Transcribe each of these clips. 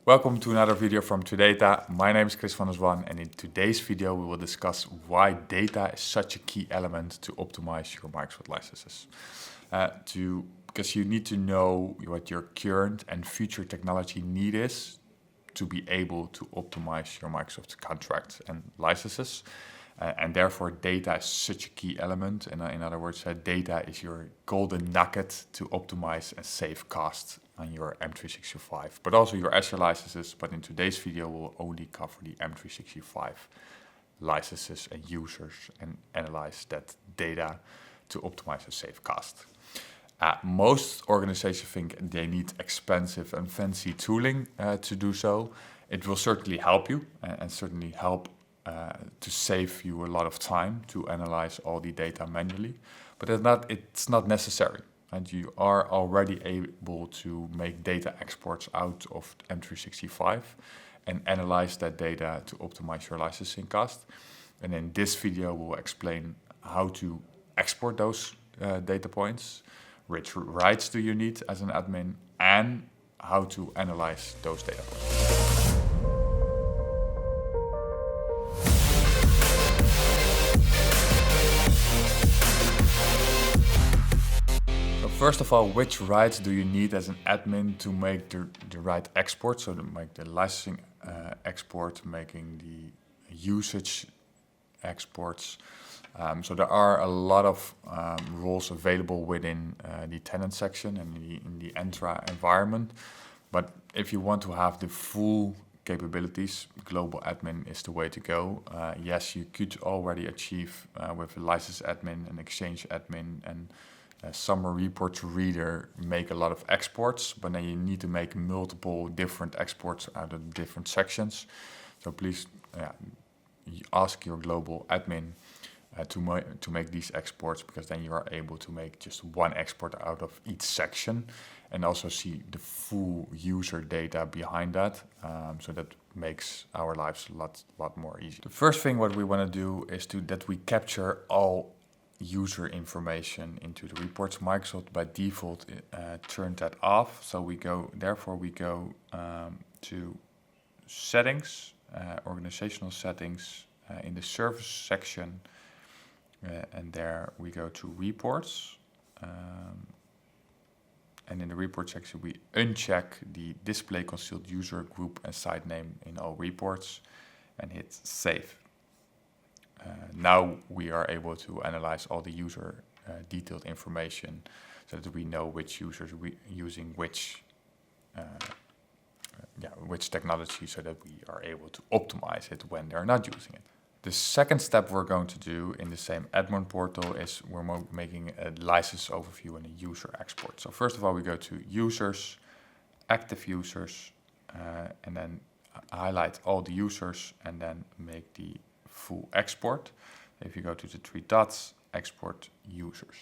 Welcome to another video from Data. My name is Chris van der Zwan, and in today's video we will discuss why data is such a key element to optimize your Microsoft licenses. Because you need to know what your current and future technology need is to be able to optimize your Microsoft contracts and licenses. And therefore data is such a key element. And in other words, data is your golden nugget to optimize and save costs on your M365, but also your Azure licenses. But in today's video, we'll only cover the M365 licenses and users and analyze that data to optimize and save cost. Most organizations think they need expensive and fancy tooling to do so. It will certainly help you and certainly help to save you a lot of time to analyze all the data manually, but it's not necessary. And you are already able to make data exports out of M365 and analyze that data to optimize your licensing cost. And in this video, we'll explain how to export those data points, which rights do you need as an admin, and how to analyze those data points. First of all, which rights do you need as an admin to make the right export? So to make the licensing export, making the usage exports. So there are a lot of roles available within the tenant section and in the Entra environment. But if you want to have the full capabilities, global admin is the way to go. Yes, you could already achieve with a license admin, an exchange admin, and summary report reader make a lot of exports, but then you need to make multiple different exports out of different sections. So please ask your global admin to make these exports, because then you are able to make just one export out of each section and also see the full user data behind that. So that makes our lives a lot more easy. The first thing what we want to do is that we capture all user information into the reports. Microsoft by default turned that off, so we go to settings, organizational settings, in the service section, and there we go to reports, and in the report section we uncheck the display concealed user group and site name in all reports and hit save. Now we are able to analyze all the user detailed information so that we know which users we using which technology, so that we are able to optimize it when they're not using it. The second step we're going to do in the same admin portal is we're making a license overview and a user export. So first of all, we go to users, active users, and then highlight all the users and then make the full export. If you go to the three dots, export users.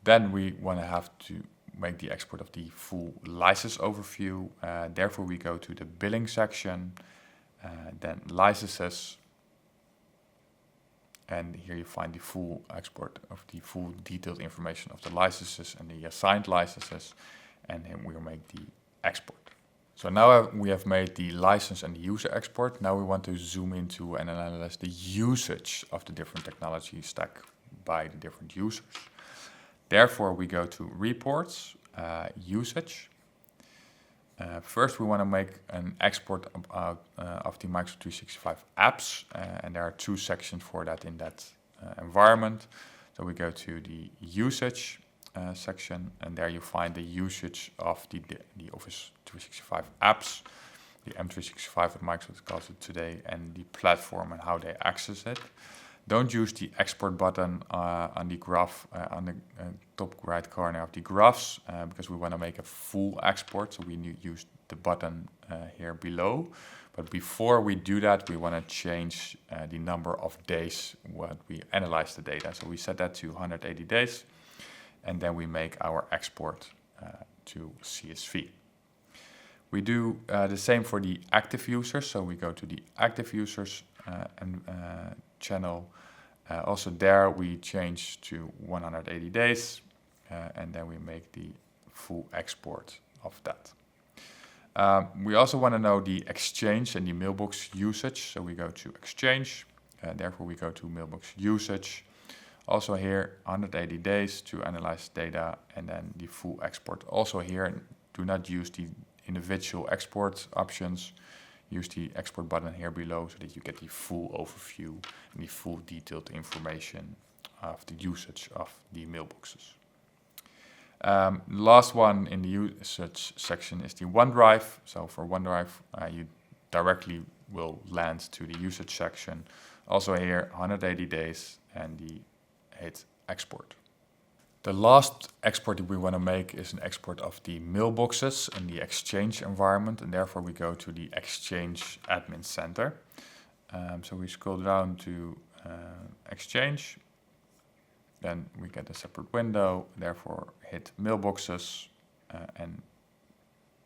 Then we want to have to make the export of the full license overview. Therefore we go to the billing section, then licenses, and here you find the full export of the full detailed information of the licenses and the assigned licenses, and then we'll make the export. So now we have made the license and the user export. Now we want to zoom into and analyze the usage of the different technology stack by the different users. Therefore, we go to reports, usage. First, we want to make an export of the Microsoft 365 apps, and there are two sections for that in that environment. So we go to the usage section, and there you find the usage of the Office 365 apps, the M365 what Microsoft calls it today, and the platform and how they access it. Don't use the export button on the graph on the top right corner of the graphs, because we want to make a full export, so we use the button here below. But before we do that, we want to change the number of days what we analyze the data. So we set that to 180 days. And then we make our export to CSV. We do the same for the active users, so we go to the active users channel. Also there we change to 180 days, and then we make the full export of that. We also want to know the exchange and the mailbox usage. So we go to exchange, therefore we go to mailbox usage. Also here, 180 days to analyze data, and then the full export. Also here, do not use the individual export options. Use the export button here below so that you get the full overview and the full detailed information of the usage of the mailboxes. Last one in the usage section is the OneDrive. So for OneDrive, you directly will land to the usage section. Also here, 180 days and the hit export. The last export that we want to make is an export of the mailboxes in the Exchange environment, and therefore we go to the Exchange Admin Center. So we scroll down to Exchange, then we get a separate window, therefore hit mailboxes and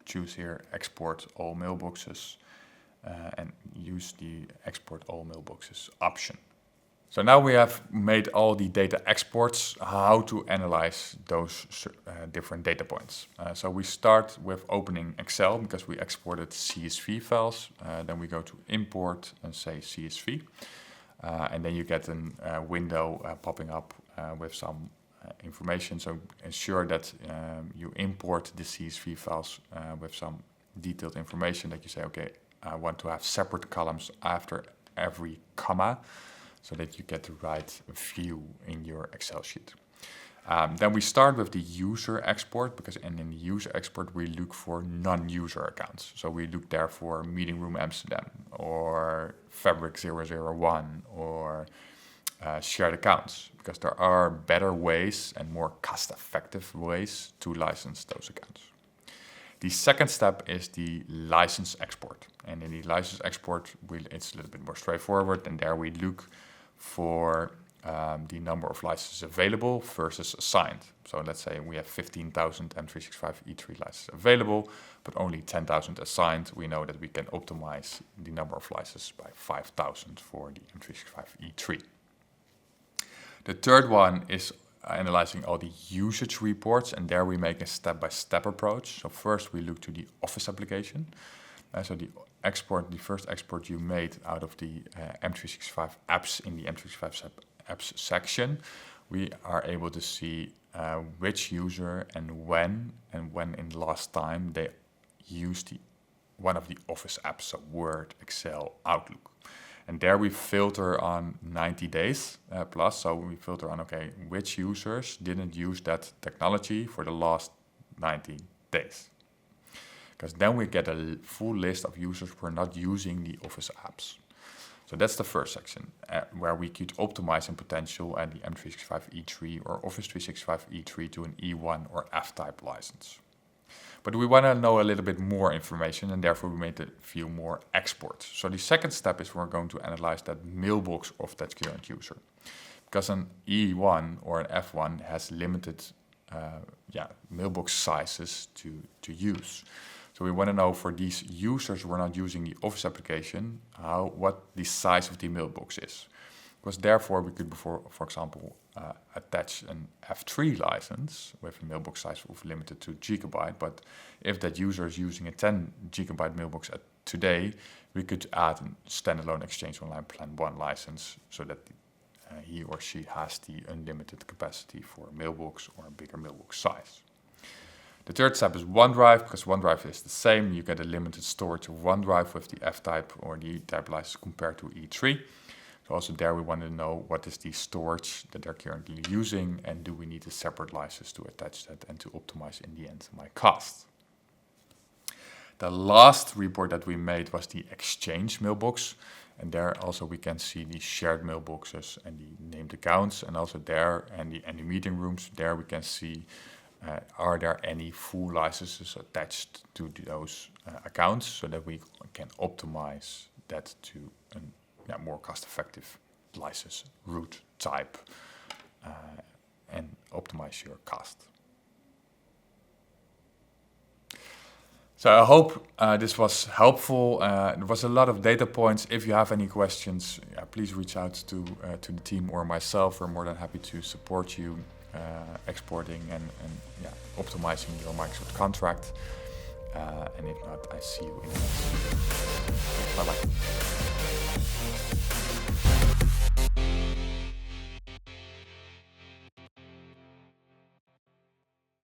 choose here export all mailboxes and use the export all mailboxes option. So now we have made all the data exports, how to analyze those different data points. So we start with opening Excel because we exported CSV files. Then we go to import and say CSV. And then you get a window popping up with some information. So ensure that you import the CSV files with some detailed information that you say, okay, I want to have separate columns after every comma, so that you get the right view in your Excel sheet. Then we start with the user export, because in the user export we look for non-user accounts. So we look there for Meeting Room Amsterdam or Fabric 001 or shared accounts, because there are better ways and more cost-effective ways to license those accounts. The second step is the license export. And in the license export, it's a little bit more straightforward, and there we look for the number of licenses available versus assigned. So let's say we have 15,000 M365 E3 licenses available, but only 10,000 assigned. We know that we can optimize the number of licenses by 5,000 for the M365 E3. The third one is analyzing all the usage reports, and there we make a step-by-step approach. So first we look to the Office application. So the first export you made out of the M365 apps in the M365 apps section, we are able to see which user and when in the last time they used one of the Office apps, so Word, Excel, Outlook. And there we filter on 90 days plus, so we filter on, okay, which users didn't use that technology for the last 90 days. Because then we get a full list of users who are not using the Office apps. So that's the first section, where we could optimize in potential at the M365 E3 or Office 365 E3 to an E1 or F-type license. But we want to know a little bit more information, and therefore we made a few more exports. So the second step is we're going to analyze that mailbox of that current user. Because an E1 or an F1 has limited mailbox sizes to use. So we want to know for these users who are not using the Office application, what the size of the mailbox is. Because therefore we could, for example, attach an F3 license with a mailbox size of limited to gigabyte. But if that user is using a 10 gigabyte mailbox today, we could add a standalone Exchange Online Plan 1 license so that he or she has the unlimited capacity for a mailbox or a bigger mailbox size. The third step is OneDrive, because OneDrive is the same. You get a limited storage of OneDrive with the F-type or the E-type license compared to E3. So also there we want to know what is the storage that they're currently using, and do we need a separate license to attach that and to optimize in the end my cost. The last report that we made was the Exchange mailbox, and there also we can see the shared mailboxes and the named accounts, and also there and the meeting rooms. There we can see are there any full licenses attached to those accounts, so that we can optimize that to a more cost-effective license route type and optimize your cost. So I hope this was helpful. There was a lot of data points. If you have any questions, please reach out to the team or myself. We're more than happy to support you. exporting and yeah, optimizing your Microsoft contract. And if not, I see you in the next video. Bye bye.